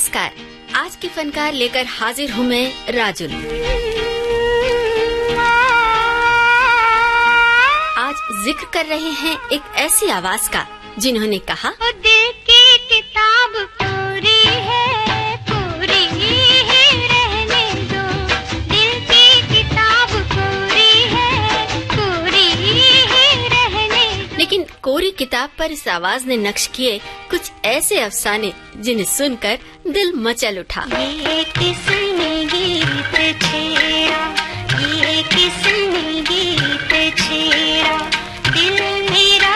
नमस्कार। आज के फनकार लेकर हाजिर हूँ मैं राजुल। आज जिक्र कर रहे हैं एक ऐसी आवाज का जिन्होंने कहा, दिल की किताब पूरी है, पूरी ही रहने दो। दिल की किताब पूरी है, पूरी ही रहने दो। लेकिन कोरी किताब पर इस आवाज ने नक्श किए कुछ ऐसे अफसाने जिन्हें सुनकर दिल मचल उठा। ये किसने गीत छेड़ा, ये किसने गीत छेड़ा, दिल मेरा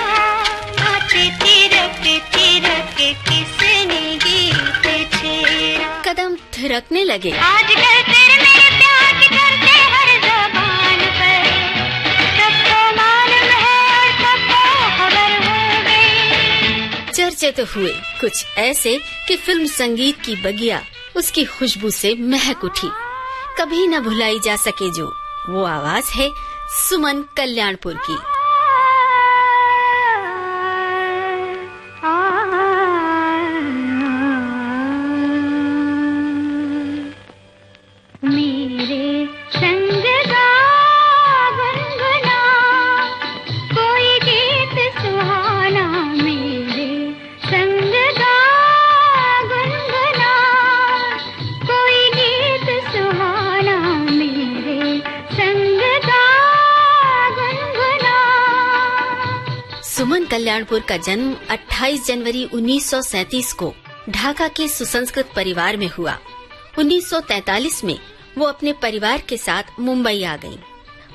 नाचे थिरक थिरक, किसने गीत छेड़ा। कदम थिरकने लगे। आजकल तेरे मेरे प्यार की चर्चे हर ज़बान पर, सबको मालूम है और सबको खबर हो गई। चर्चे तो हुए कुछ ऐसे कि फिल्म संगीत की बगिया उसकी खुशबू से महक उठी। कभी न भुलाई जा सके जो वो आवाज है सुमन कल्याणपुर की। मेरे संग गा गुनगुना कोई गीत सुहाना, मेरे संग गा गुनगुना कोई गीत सुहाना, मेरे संग गा गुनगुना। सुमन कल्याणपुर का जन्म 28 जनवरी 1937 को ढाका के सुसंस्कृत परिवार में हुआ। 1943 में वो अपने परिवार के साथ मुंबई आ गईं।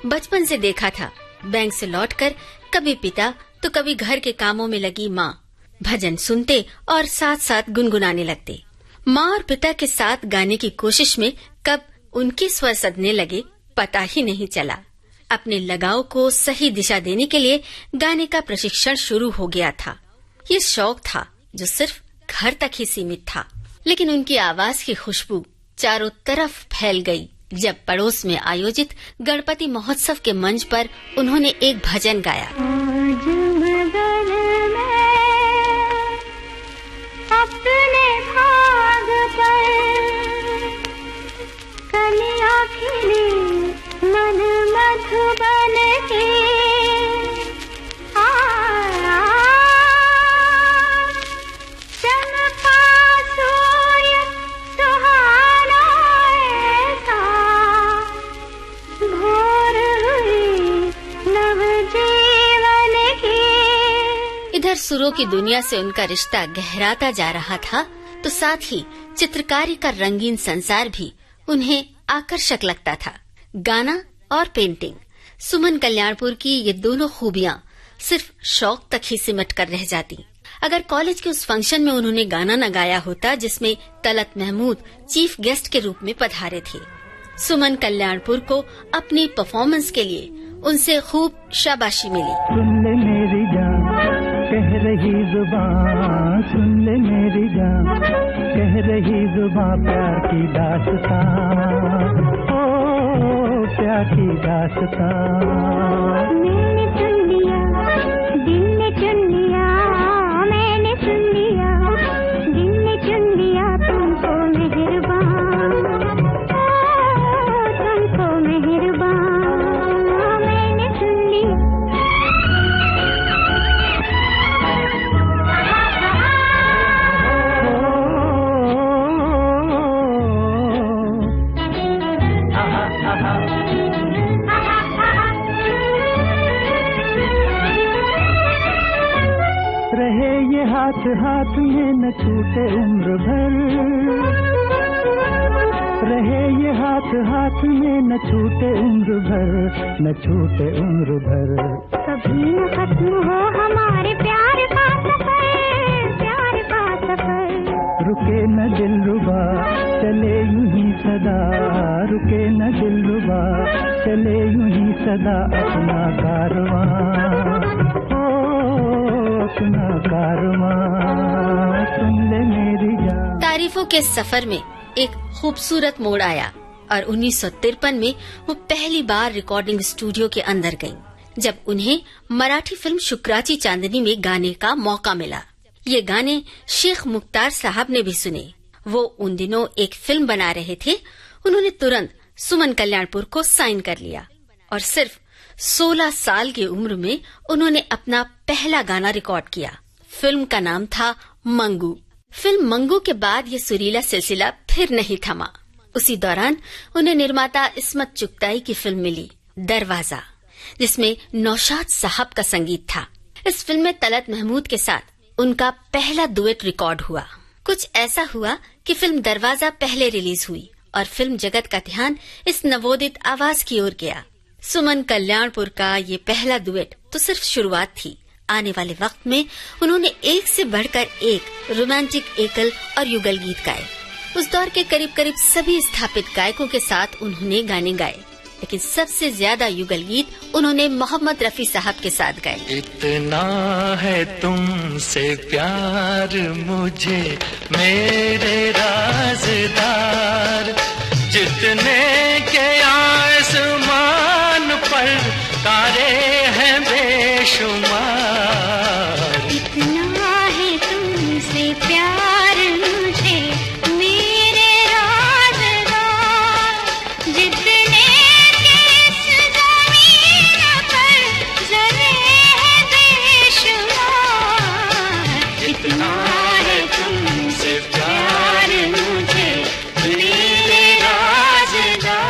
बचपन से देखा था बैंक से लौटकर कभी पिता तो कभी घर के कामों में लगी माँ भजन सुनते और साथ साथ गुनगुनाने लगते। माँ और पिता के साथ गाने की कोशिश में कब उनके स्वर सदने लगे पता ही नहीं चला। अपने लगाव को सही दिशा देने के लिए गाने का प्रशिक्षण शुरू हो गया था। ये शौक था जो सिर्फ घर तक ही सीमित था, लेकिन उनकी आवाज की खुशबू चारों तरफ फैल गई जब पड़ोस में आयोजित गणपति महोत्सव के मंच पर उन्होंने एक भजन गाया। आज मगन में अपने भाग पर कलियां खिली मन मधुबन की। चमका सूर्य सुहाना ऐसा, भोर हुई नवजीवन की। इधर सुरों की दुनिया से उनका रिश्ता गहराता जा रहा था तो साथ ही चित्रकारी का रंगीन संसार भी उन्हें आकर्षक लगता था। गाना और पेंटिंग, सुमन कल्याणपुर की ये दोनों खूबियां सिर्फ शौक तक ही सिमट कर रह जाती। अगर कॉलेज के उस फंक्शन में उन्होंने गाना न गाया होता जिसमें तलत महमूद चीफ गेस्ट के रूप में पधारे थे, सुमन कल्याणपुर को अपनी परफॉर्मेंस के लिए उनसे खूब शाबाशी मिली। सुन ले मेरी जान कह रही जुबान, सुन ले मेरी जान कह रही जुबान, प्यार की दास्तां, ओ प्यार की दास्तां। मैंने सुन लिया, दिल ने चुन लिया, मैंने सुन लिया, दिल ने चुन लिया तुमको मेहरबान, तुमको मेहरबान, मैंने सुन लिया। रहे ये हाथ हाथ में न छूटे उम्र भर, रहे ये हाथ हाथ में न छूटे उम्र भर, न छूटे उम्र भर। कभी न खत्म हो हमारे प्यार का सफर, प्यार का सफर। रुके न दिलरुबा चले यूं ही सदा, रुके न दिलरुबा चले यूं ही सदा, अपना कारवां, अपना कारवां, सुन ले मेरी जान। तारीफों के सफर में एक खूबसूरत मोड़ आया और 1953 में वो पहली बार रिकॉर्डिंग स्टूडियो के अंदर गईं, जब उन्हें मराठी फिल्म शुक्राची चांदनी में गाने का मौका मिला। ये गाने शेख मुख्तार साहब ने भी सुने वो उन दिनों एक फिल्म बना रहे थे, उन्होंने तुरंत सुमन कल्याणपुर को साइन कर लिया और सिर्फ 16 साल की उम्र में उन्होंने अपना पहला गाना रिकॉर्ड किया। फिल्म का नाम था मंगू। फिल्म मंगू के बाद ये सुरीला सिलसिला फिर नहीं थमा। उसी दौरान उन्हें निर्माता इस्मत चुगताई की फिल्म मिली, दरवाजा, जिसमें नौशाद साहब का संगीत था। इस फिल्म में तलत महमूद के साथ उनका पहला डुएट रिकॉर्ड हुआ। कुछ ऐसा हुआ कि फिल्म दरवाजा पहले रिलीज हुई और फिल्म जगत का ध्यान इस नवोदित आवाज की ओर गया। सुमन कल्याणपुर का ये पहला डुएट तो सिर्फ शुरुआत थी। आने वाले वक्त में उन्होंने एक से बढ़कर एक रोमांटिक एकल और युगल गीत गाए। उस दौर के करीब करीब सभी स्थापित गायकों के साथ उन्होंने गाने गाए, लेकिन सबसे ज्यादा युगल गीत उन्होंने मोहम्मद रफी साहब के साथ गाए। इतना है तुमसे प्यार मुझे मेरे राज़दार, जितने के आसमान पर तारे हैं बेशुमार। इतना है तुमसे प्यार मुझे मेरे राज़दार, जितने के इस ज़मीन पर ज़रे हैं बेशुमार। इतना है तुमसे प्यार मुझे मेरे राज़दार।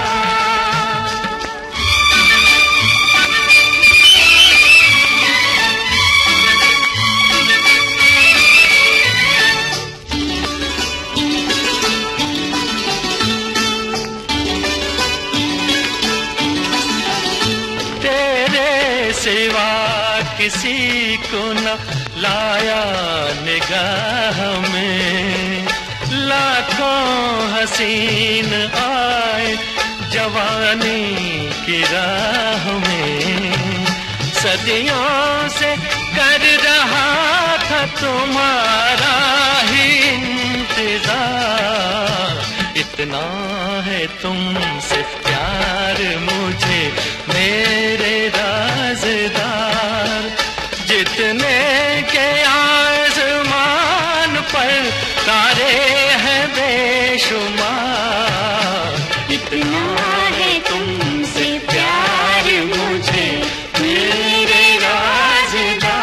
सिवा किसी को न लाया निगाह में, लाखों हसीन आए जवानी की राह में। सदियों से कर रहा था तुम्हारा ही इंतजार। इतना है तुमसे प्यार मुझे मेरे राज़दार, जितने के आसमान पर तारे हैं बेशुमार। इतना है तुमसे प्यार मुझे मेरे राज़दार।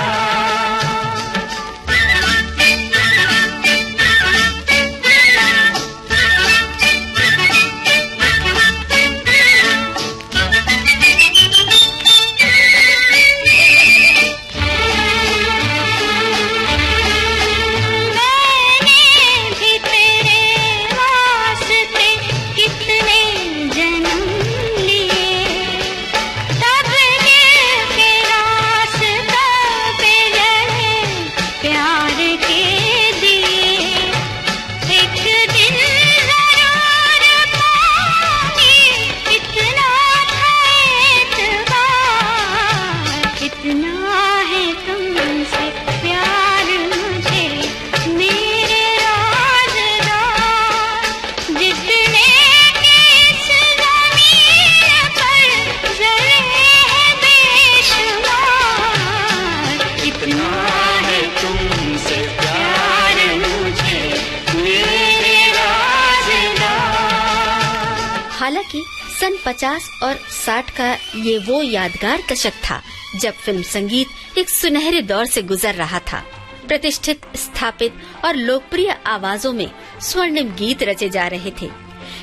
हालांकि सन 50 और 60 का ये वो यादगार दशक था जब फिल्म संगीत एक सुनहरे दौर से गुजर रहा था। प्रतिष्ठित, स्थापित और लोकप्रिय आवाजों में स्वर्णिम गीत रचे जा रहे थे,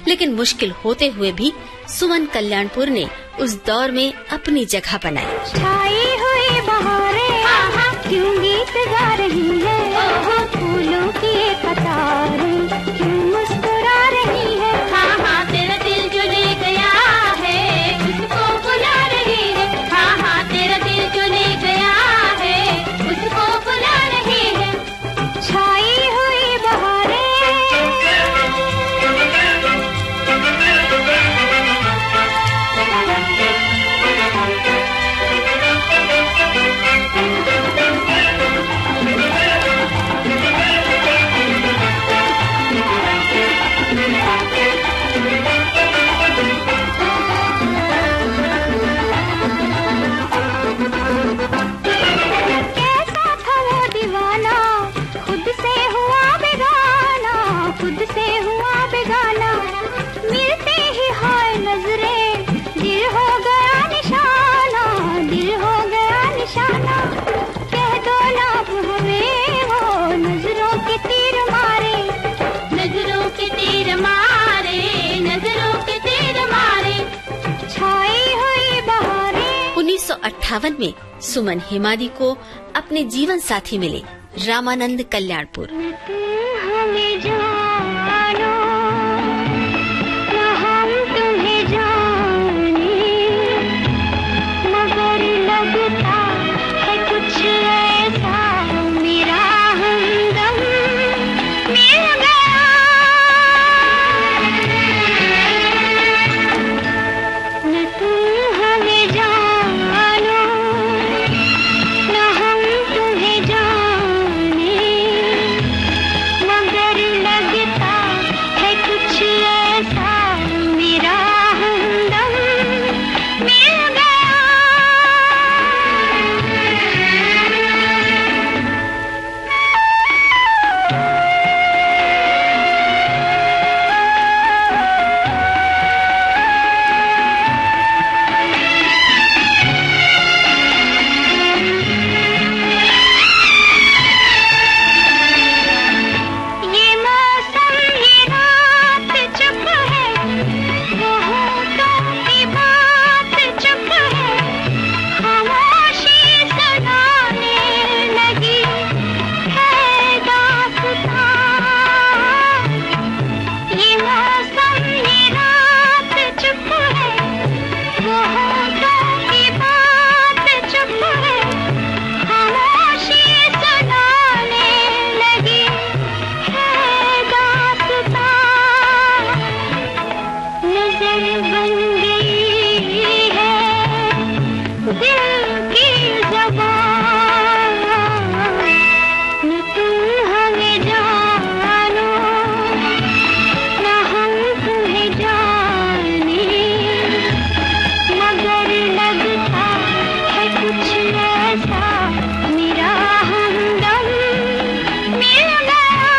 लेकिन मुश्किल होते हुए भी सुमन कल्याणपुर ने उस दौर में अपनी जगह बनाई। छाई हुई बहारें क्यों गीत गा रही है, फूलों की कतारें क्यों मुस्कुरा रही है। हाँ हाँ तेरा दिल जो ले गया है उसको बुला रही है। हाँ हाँ तेरा दिल जो ले गया है उसको बुला रही है। छाई हुई बहारें खुद से हुआ बेगाना, मिलते ही हाय नजरे, दिल हो गया निशाना, दिल हो गया निशाना। कह दो ना अब हमें वो नजरों के तीर मारे, नजरों के तीर मारे, नजरों के तीर मारे, छाई हुई बहारें। 1958 में सुमन हेमादी को अपने जीवन साथी मिले रामानंद कल्याणपुर। हमें जानो न हम तुम्हें जाने, मगर लगता है कुछ ऐसा मेरा हमदम मिल गया। न तुम हमें जानो न हम तुम्हें जाने, मगर लगता है कुछ ऐसा मेरा हमदम मिल गया। ये मौसम ये रात चुप है, वो होठों की बात चुप है, खामोशी सुनाने लगी है दास्तां। ये मौसम ये रात चुप है, वो होठों की बात चुप है, खामोशी सुनाने लगी है दास्तां। नजर बन गई है दिल की ज़बान, न तुम हमें जानो न हम तुम्हें जाने, मगर लगता है कुछ ऐसा मेरा हमदम मिल गया।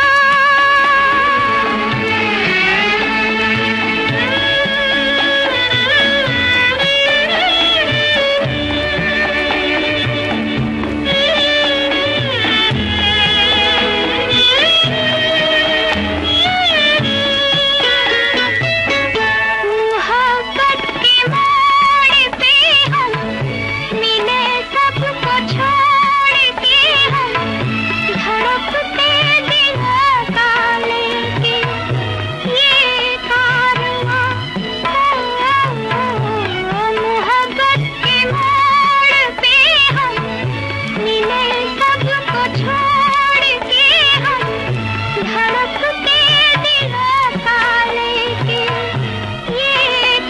मोहब्बत के मोड़ पे हम मिले, सबको छोड़ के हम धड़कते दिलों का लेके ये कारवां। मोहब्बत के मोड़ पे हम मिले, सबको छोड़ के हम धड़कते दिलों का लेके ये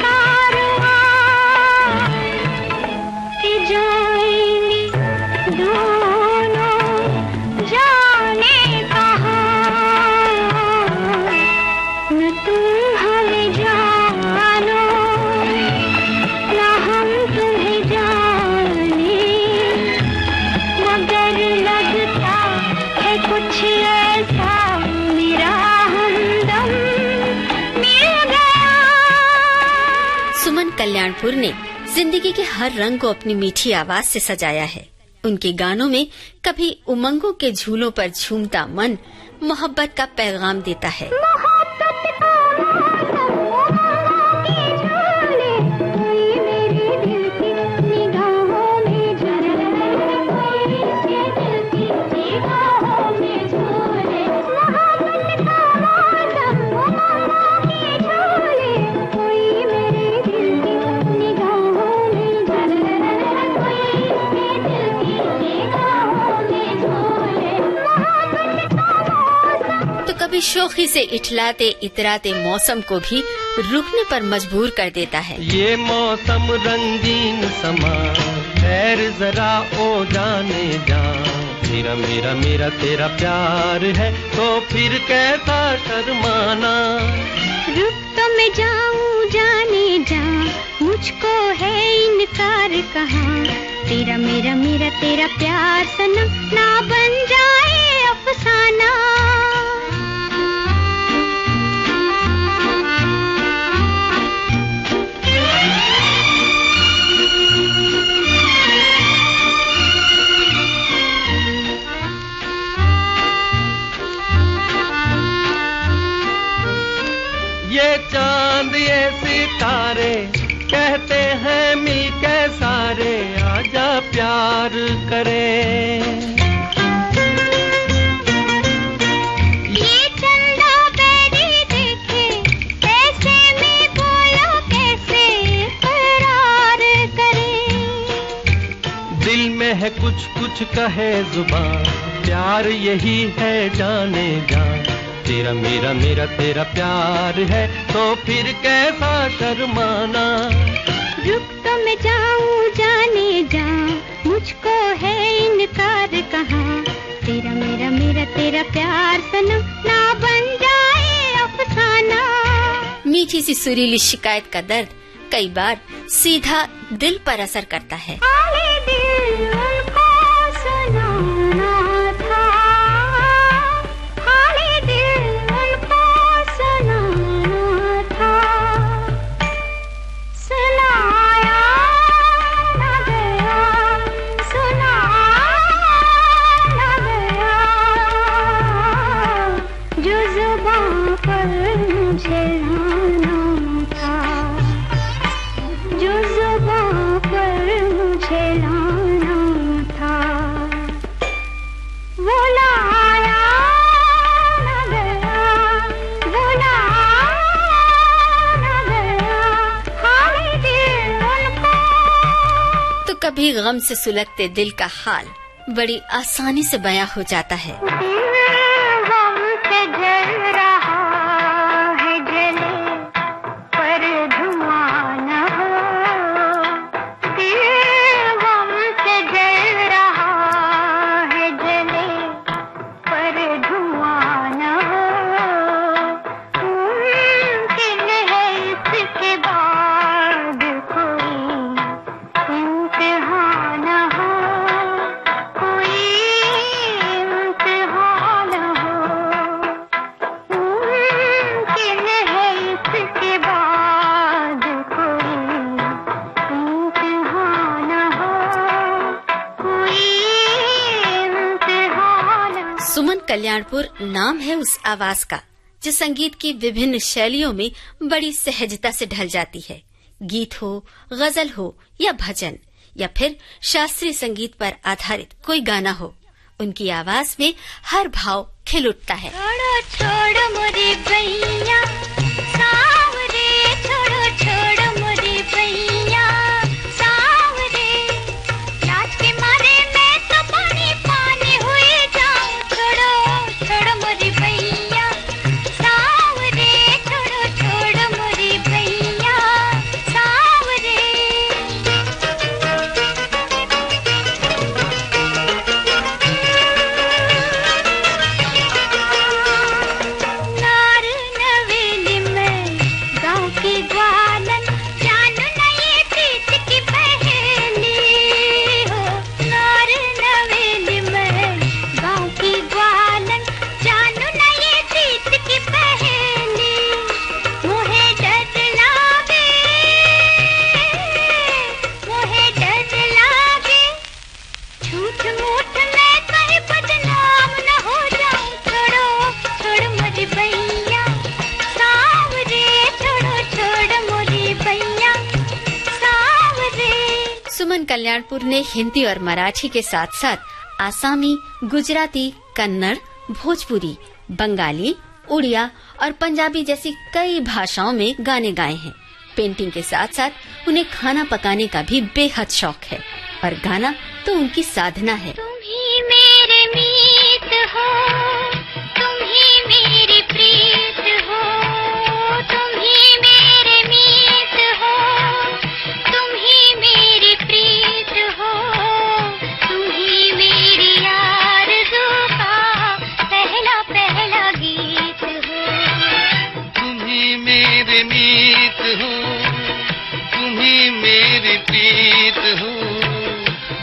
कारवां। कि जाएंगे दोनों जाने कहाँ, न तुम हमें जानो न हम तुम्हें जाने, मगर लगता है कुछ ऐसा मेरा हमदम मिल गया। सुमन कल्याणपुर ने जिंदगी के हर रंग को अपनी मीठी आवाज से सजाया है। उनके गानों में कभी उमंगों के झूलों पर झूमता मन मोहब्बत का पैगाम देता है। मोहब्बत का मौसम के झूले, कोई मेरे दिल की निगाहों में झूले, कोई मेरे दिल की निगाहों में झूले। मोहब्बत का मौसम के झूले, कोई मेरे दिल की निगाहों में झूले, कोई मेरे दिल की निगाहों में झूले। मोहब्बत का मौसम। तो कभी शोखी से इठलाते इतराते मौसम को भी रुकने पर मजबूर कर देता है। ये मौसम रंगीन समा, खैर जरा ओ जाने जा, मेरा मेरा मेरा तेरा प्यार है तो फिर कैसा शर्माना। रुक तो मैं जाऊं जाने जा, मुझको है इनकार कहाँ, तेरा मेरा मेरा तेरा प्यार सनम ना बन जाए अफसाना। ये चांद ये सितारे कहते हैं मिल के सारे आजा प्यार करें। ये चंदा बैरी देखे कैसे में बोलो कैसे करार करें। दिल में है कुछ कुछ कहे जुबान प्यार यही है जाने जान। तेरा मेरा मेरा तेरा प्यार है तो फिर कैसा शर्माना। रुक तो मैं जाऊं जाने जा मुझको है इनकार कहाँ। तेरा मेरा मेरा तेरा प्यार सनम ना बन जाए अफसाना। मीठी सी सुरीली शिकायत का दर्द कई बार सीधा दिल पर असर करता है। हाले दिल उनको सुनाना था, हाले दिल उनको सुनाना था। सुनाया न गया, सुनाया न गया, जो जुबां पर मुझे लाना था, जो जुबां पर मुझे लाना था। वो लाया न गया, वो लाया न गया, हाले दिल उनको। तो कभी गम से सुलगते दिल का हाल बड़ी आसानी से बयां हो जाता है। गम से जल रहा है जले पर धुआं न हो। दिल गम से जल रहा है जले पर धुआं न हो। मुमकिन है इसके बाद कोई इम्तिहान न हो, कोई इम्तिहान न हो। मुमकिन है इसके बाद कोई इम्तिहान न हो, कोई इम्तिहान न हो। सुमन कल्याणपुर नाम है उस आवाज का जो संगीत की विभिन्न शैलियों में बड़ी सहजता से ढल जाती है। गीत हो, गजल हो या भजन या फिर शास्त्रीय संगीत पर आधारित कोई गाना हो, उनकी आवाज में हर भाव खिल उठता है। छोड़ो छोड़ो मोरे भैया सावरे, छोड़ो छोड़ो मोरे भैया सावरे। लाज के मारे मैं तो पानी पानी हुई जाऊं। छोड़ो छोड़ो मोरे भैया सावरे, छोड़ो छोड़ो मोरे भैया सावरे। नार नवेली में गाँव की ग्वालन जानू न ये प्रीत की पहेली हो। नार नवेली में गाँव की ग्वालन जानू न ये प्रीत की पहेली। मोहे डर लागे, मोहे डर लागे, झूठ मूठ मैं कहीं बदनाम न हो जाऊं। छोड़ो छोड़ मोरी भैया सावरे, छोड़ो छोड़ मोरी भैया सावरे। सुमन कल्याणपुर ने हिंदी और मराठी के साथ साथ आसामी, गुजराती, कन्नड़, भोजपुरी, बंगाली, उड़िया और पंजाबी जैसी कई भाषाओं में गाने गाए हैं। पेंटिंग के साथ साथ उन्हें खाना पकाने का भी बेहद शौक है और गाना तो उनकी साधना है। तुम ही मेरे मीत हो, तुम ही मेरी प्रीत हो, तुम ही मेरे मीत हो, तुम ही मेरी प्रीत हो, तुम ही मेरी आरज़ू का पहला पहला गीत हो। तुम ही मेरे मीत हो, तुम ही मेरी प्रीत हो,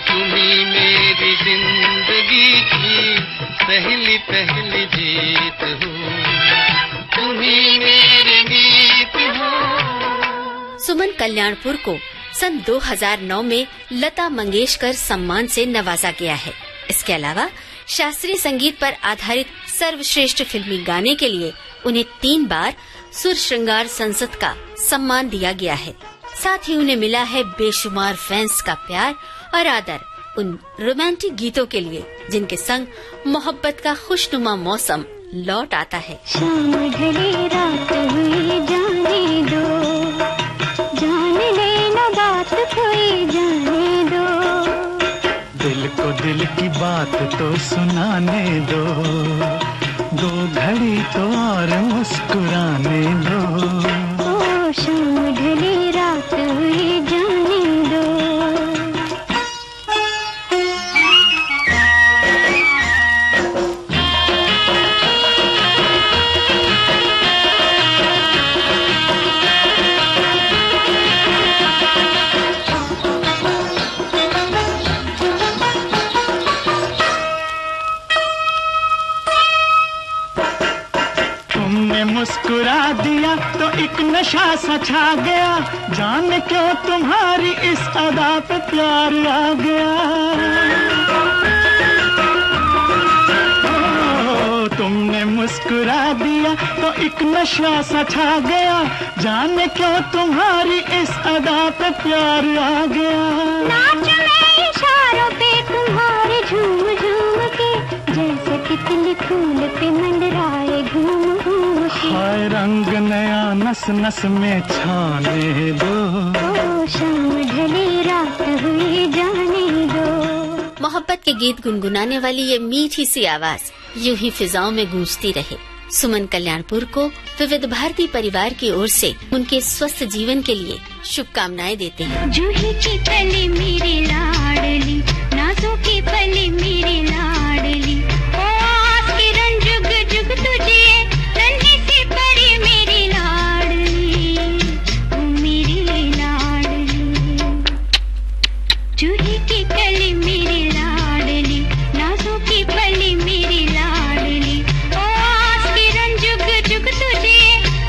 तुम ही मेरी जिंदगी की पहली पहली जीत हो, तुम ही मेरे मीत हो। सुमन कल्याणपुर को सन 2009 में लता मंगेशकर सम्मान से नवाजा गया है। इसके अलावा शास्त्रीय संगीत पर आधारित सर्वश्रेष्ठ फिल्मी गाने के लिए उन्हें 3 बार सुर श्रृंगार संसद का सम्मान दिया गया है। साथ ही उन्हें मिला है बेशुमार फैंस का प्यार और आदर उन रोमांटिक गीतों के लिए जिनके संग मोहब्बत का खुशनुमा मौसम लौट आता है। शाम ढली रात हुई जाने दो, जान लेना बात कोई जाने दो, दिल को दिल की बात तो सुनाने दो, 2 घड़ी तो और मुस्कुराने दो। ओ शाम ढली रात हुई जाने दो। मुस्कुरा दिया तो एक नशा सा छा गया, जाने क्यों तुम्हारी इस अदा पे प्यार आ गया। तुमने मुस्कुरा दिया तो एक नशा सा छा गया, जाने क्यों तुम्हारी इस अदा पे प्यार आ गया। नाच में इशारों पे तुम्हारे झूम झूम के, जैसे तितली फूल पे मंडराए घूम घूम के। हाय रंग नया नस नस में छाने दो, ओ शाम ढली रात हुई जाने दो। मोहब्बत के गीत गुनगुनाने वाली ये मीठी सी आवाज यूं ही फिजाओं में गूंजती रहे। सुमन कल्याणपुर को विविध भारती परिवार की ओर से उनके स्वस्थ जीवन के लिए शुभकामनाएं देते हैं। जूही की कली मेरी लाडली, नाजों की पली मेरी लाडली, ओ आस किरण जुग जुग तुझे, नन्ही सी परी मेरी लाडली, ओ मेरी लाडली। जूही की कली मेरी लाडली, नाजों की पली मेरी लाडली, ओ आस किरण जुग जुग तुझे,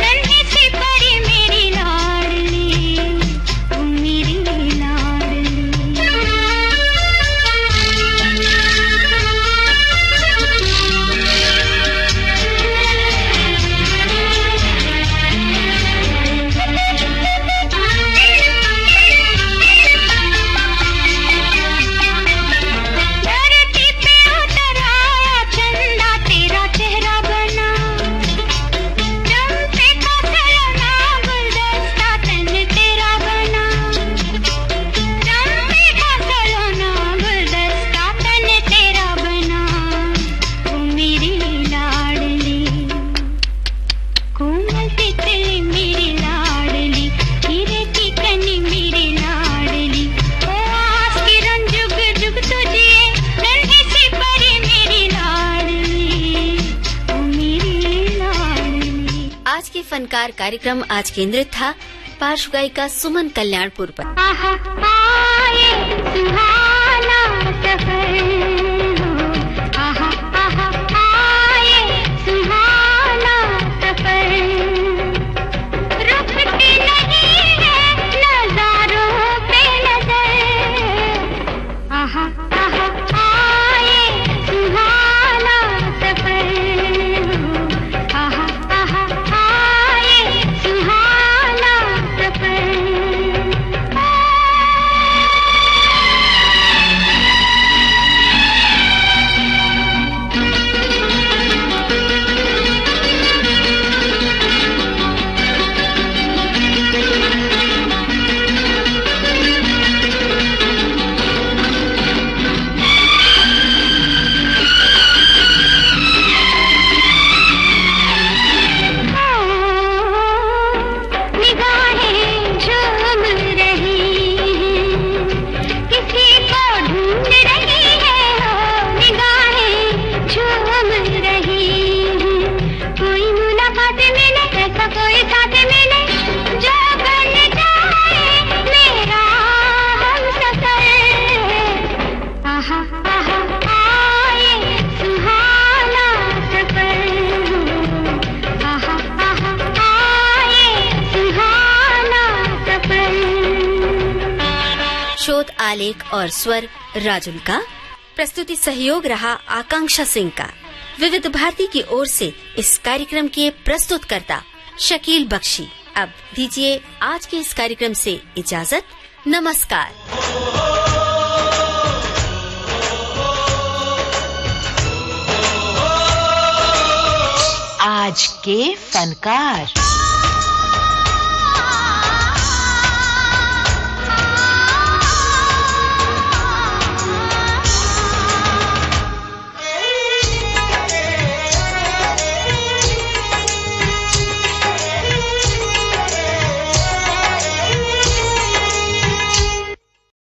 नन्ही सी परी मेरी लाडली, ओ मेरी लाडली। धरती पे उतर आया चंदा तेरा चेहरा बना, चंपे का सलोना गुलदस्ता तन तेरा बना, चंपे का सलोना गुलदस्ता तन तेरा बना, ओ मेरी लाडली। कोमल तितली मेरी लाडली, हीरे की कनी मेरी लाडली, ओ आस किरण जुग जुग तुझे, नन्ही सी परी मेरी लाडली, ओ मेरी लाडली। आज के फनकार कार्यक्रम आज केंद्रित था पार्श्व गायिका सुमन कल्याणपुर पर। आहा आए सुहाना सफर हो, आहा आहा आए सुहाना सफर, रुकती नहीं है नजारों पे नजर, आहा आहा आए सुहाना सफर हो, आहा आहा आए सुहाना सफर। निगाहें झूम रही हैं, किसी को ढूंढ रही है, हो निगाहें झूम रही हैं, कोई मुलाकात मिले, ऐसा कोई साथ मिले, जो बन जाए मेरा हमसफर, आहा आहा आए सुहाना सफर हो, आहा आहा आए सुहाना सफर। शोध आलेख और स्वर राजुल का, प्रस्तुति सहयोग रहा आकांक्षा सिंह का। विविध भारती की ओर से इस कार्यक्रम के प्रस्तुतकर्ता शकील बख्शी। अब दीजिए आज के इस कार्यक्रम से इजाजत। नमस्कार। आज के फनकार।